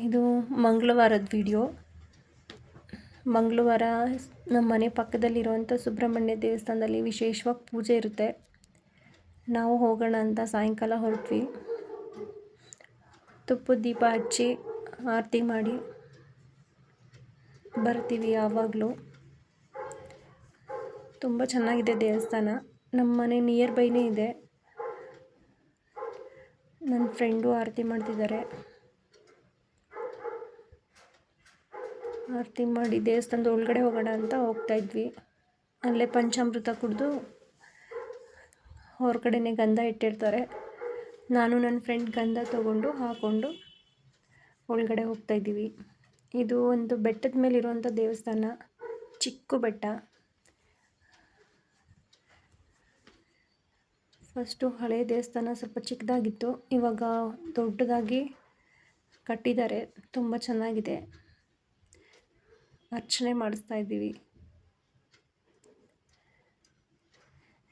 ಇದು ಮಂಗಳವಾರದ ವಿಡಿಯೋ. ಮಂಗಳವಾರ ನಮ್ಮ ಮನೆ ಪಕ್ಕದಲ್ಲಿರುವಂಥ ಸುಬ್ರಹ್ಮಣ್ಯ ದೇವಸ್ಥಾನದಲ್ಲಿ ವಿಶೇಷವಾಗಿ ಪೂಜೆ ಇರುತ್ತೆ. ನಾವು ಹೋಗೋಣ ಅಂತ ಸಾಯಂಕಾಲ ಹೊರಟ್ವಿ. ತುಪ್ಪದ ದೀಪ ಹಚ್ಚಿ ಆರತಿ ಮಾಡಿ ಬರ್ತೀವಿ. ಯಾವಾಗಲೂ ತುಂಬ ಚೆನ್ನಾಗಿದೆ ದೇವಸ್ಥಾನ. ನಮ್ಮ ಮನೆ ನಿಯರ್ ಬೈನೇ ಇದೆ. ನನ್ನ ಫ್ರೆಂಡು ಆರತಿ ಮಾಡ್ತಿದ್ದಾರೆ. ಆರತಿ ಮಾಡಿ ದೇವಸ್ಥಾನದ ಒಳಗಡೆ ಹೋಗೋಣ ಅಂತ ಹೋಗ್ತಾ ಇದ್ವಿ. ಅಲ್ಲೇ ಪಂಚಾಮೃತ ಕುಡಿದು ಹೊರಗಡೆನೇ ಗಂಧ ಇಟ್ಟಿರ್ತಾರೆ. ನಾನು ನನ್ನ ಫ್ರೆಂಡ್ ಗಂಧ ತೊಗೊಂಡು ಹಾಕ್ಕೊಂಡು ಒಳಗಡೆ ಹೋಗ್ತಾ ಇದ್ದೀವಿ. ಇದು ಒಂದು ಬೆಟ್ಟದ ಮೇಲಿರುವಂಥ ದೇವಸ್ಥಾನ, ಚಿಕ್ಕ ಬೆಟ್ಟ. ಫಸ್ಟು ಹಳೆ ದೇವಸ್ಥಾನ ಸ್ವಲ್ಪ ಚಿಕ್ಕದಾಗಿತ್ತು, ಇವಾಗ ದೊಡ್ಡದಾಗಿ ಕಟ್ಟಿದ್ದಾರೆ. ತುಂಬ ಚೆನ್ನಾಗಿದೆ. ಅರ್ಚನೆ ಮಾಡಿಸ್ತಾ ಇದ್ದೀವಿ.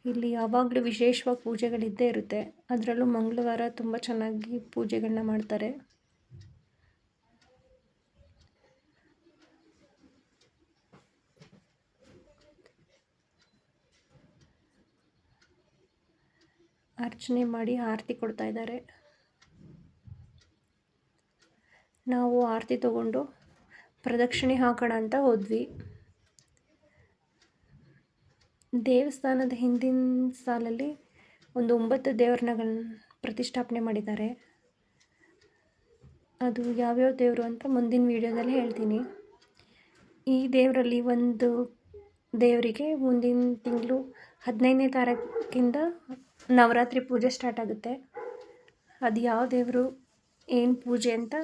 ಇಲ್ಲಿ ಯಾವಾಗಲೂ ವಿಶೇಷವಾಗಿ ಪೂಜೆಗಳಿದ್ದೇ ಇರುತ್ತೆ. ಅದರಲ್ಲೂ ಮಂಗಳವಾರ ತುಂಬ ಚೆನ್ನಾಗಿ ಪೂಜೆಗಳನ್ನ ಮಾಡ್ತಾರೆ. ಅರ್ಚನೆ ಮಾಡಿ ಆರತಿ ಕೊಡ್ತಾ ಇದ್ದಾರೆ. ನಾವು ಆರತಿ ತಗೊಂಡು ಪ್ರದಕ್ಷಿಣೆ ಹಾಕೋಣ ಅಂತ ಹೋದ್ವಿ. ದೇವಸ್ಥಾನದ ಹಿಂದಿನ ಸಾಲಲ್ಲಿ ಒಂದು 9 ದೇವರನ್ನ ಪ್ರತಿಷ್ಠಾಪನೆ ಮಾಡಿದ್ದಾರೆ. ಅದು ಯಾವ್ಯಾವ ದೇವರು ಅಂತ ಮುಂದಿನ ವೀಡಿಯೋದಲ್ಲಿ ಹೇಳ್ತೀನಿ. ಈ ದೇವರಲ್ಲಿ ಒಂದು ದೇವರಿಗೆ ಮುಂದಿನ ತಿಂಗಳು 15ನೇ ತಾರೀಕಿಂದ ನವರಾತ್ರಿ ಪೂಜೆ ಸ್ಟಾರ್ಟ್ ಆಗುತ್ತೆ. ಅದು ಯಾವ ದೇವರು, ಏನು ಪೂಜೆ ಅಂತ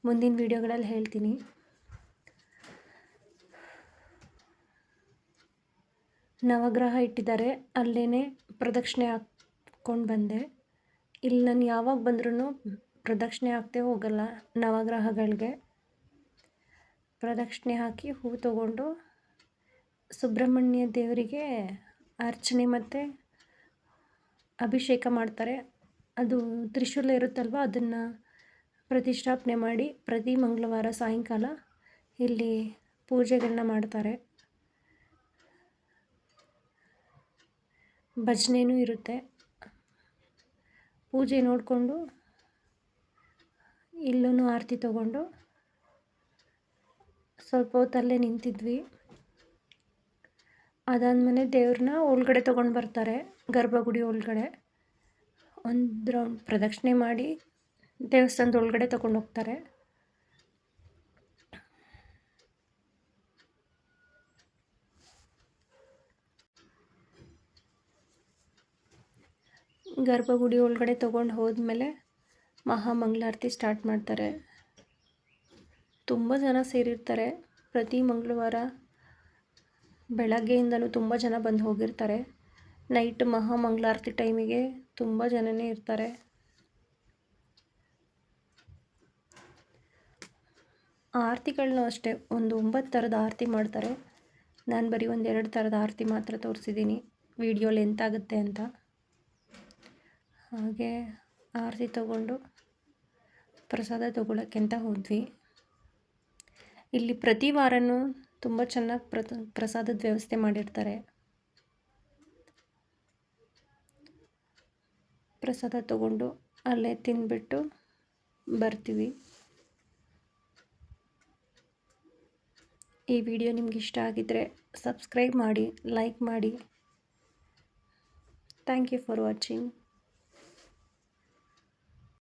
ಮುಂದಿನ ವೀಡಿಯೋಗಳಲ್ಲಿ ಹೇಳ್ತೀನಿ. ನವಗ್ರಹ ಇಟ್ಟಿದ್ದಾರೆ. ಅಲ್ಲೇ ಪ್ರದಕ್ಷಿಣೆ ಹಾಕ್ಕೊಂಡು ಬಂದೆ. ಇಲ್ಲಿ ನಾನು ಯಾವಾಗ ಬಂದ್ರೂ ಪ್ರದಕ್ಷಿಣೆ ಹಾಕ್ತೇ ಹೋಗಲ್ಲ. ನವಗ್ರಹಗಳಿಗೆ ಪ್ರದಕ್ಷಿಣೆ ಹಾಕಿ ಹೂ ತಗೊಂಡು ಸುಬ್ರಹ್ಮಣ್ಯ ದೇವರಿಗೆ ಅರ್ಚನೆ ಮತ್ತು ಅಭಿಷೇಕ ಮಾಡ್ತಾರೆ. ಅದು ತ್ರಿಶೂಲ ಇರುತ್ತಲ್ವ, ಅದನ್ನು ಪ್ರತಿಷ್ಠಾಪನೆ ಮಾಡಿ ಪ್ರತಿ ಮಂಗಳವಾರ ಸಾಯಂಕಾಲ ಇಲ್ಲಿ ಪೂಜೆಗಳನ್ನ ಮಾಡ್ತಾರೆ. ಭಜನೆನೂ ಇರುತ್ತೆ. ಪೂಜೆ ನೋಡಿಕೊಂಡು ಇಲ್ಲೂ ಆರತಿ ತಗೊಂಡು ಸ್ವಲ್ಪ ಹೊತ್ತಲ್ಲೇ ನಿಂತಿದ್ವಿ. ಅದಾದಮೇಲೆ ದೇವ್ರನ್ನ ಒಳಗಡೆ ತೊಗೊಂಡು ಬರ್ತಾರೆ. ಗರ್ಭಗುಡಿ ಒಳಗಡೆ ಒಂದು ರೌಂಡ್ ಪ್ರದಕ್ಷಿಣೆ ಮಾಡಿ ದೇವಸ್ಥಾನದ ಒಳಗಡೆ ತಗೊಂಡು ಹೋಗ್ತಾರೆ. ಗರ್ಭಗುಡಿ ಒಳಗಡೆ ತೊಗೊಂಡು ಹೋದ್ಮೇಲೆ ಮಹಾಮಂಗಳಾರತಿ ಸ್ಟಾರ್ಟ್ ಮಾಡ್ತಾರೆ. ತುಂಬ ಜನ ಸೇರಿರ್ತಾರೆ. ಪ್ರತಿ ಮಂಗಳವಾರ ಬೆಳಗ್ಗೆಯಿಂದಲೂ ತುಂಬ ಜನ ಬಂದು ಹೋಗಿರ್ತಾರೆ. ನೈಟ್ ಮಹಾಮಂಗಳಾರತಿ ಟೈಮಿಗೆ ತುಂಬ ಜನನೇ ಇರ್ತಾರೆ. ಆರತಿಗಳನ್ನೂ ಅಷ್ಟೇ ಒಂದು 9 ಥರದ ಆರತಿ ಮಾಡ್ತಾರೆ. ನಾನು ಬರೀ 1-2 ಥರದ ಆರತಿ ಮಾತ್ರ ತೋರಿಸಿದ್ದೀನಿ, ವಿಡಿಯೋ ಲೆಂತ್ ಆಗುತ್ತೆ ಅಂತ. ಹಾಗೆ ಆರತಿ ತಗೊಂಡು ಪ್ರಸಾದ ತಗೊಳ್ಳೋಕ್ಕೆ ಅಂತ ಹೋದ್ವಿ. ಇಲ್ಲಿ ಪ್ರತಿ ವಾರವೂ ತುಂಬ ಚೆನ್ನಾಗಿ ಪ್ರಸಾದದ ವ್ಯವಸ್ಥೆ ಮಾಡಿರ್ತಾರೆ. ಪ್ರಸಾದ ತಗೊಂಡು ಅಲ್ಲೇ ತಿಂದ್ಬಿಟ್ಟು ಬರ್ತೀವಿ. ಈ ವಿಡಿಯೋ ನಿಮ್ಗೆ ಇಷ್ಟ ಆಗಿದ್ದರೆ ಸಬ್ಸ್ಕ್ರೈಬ್ ಮಾಡಿ, ಲೈಕ್ ಮಾಡಿ. Thank you for watching.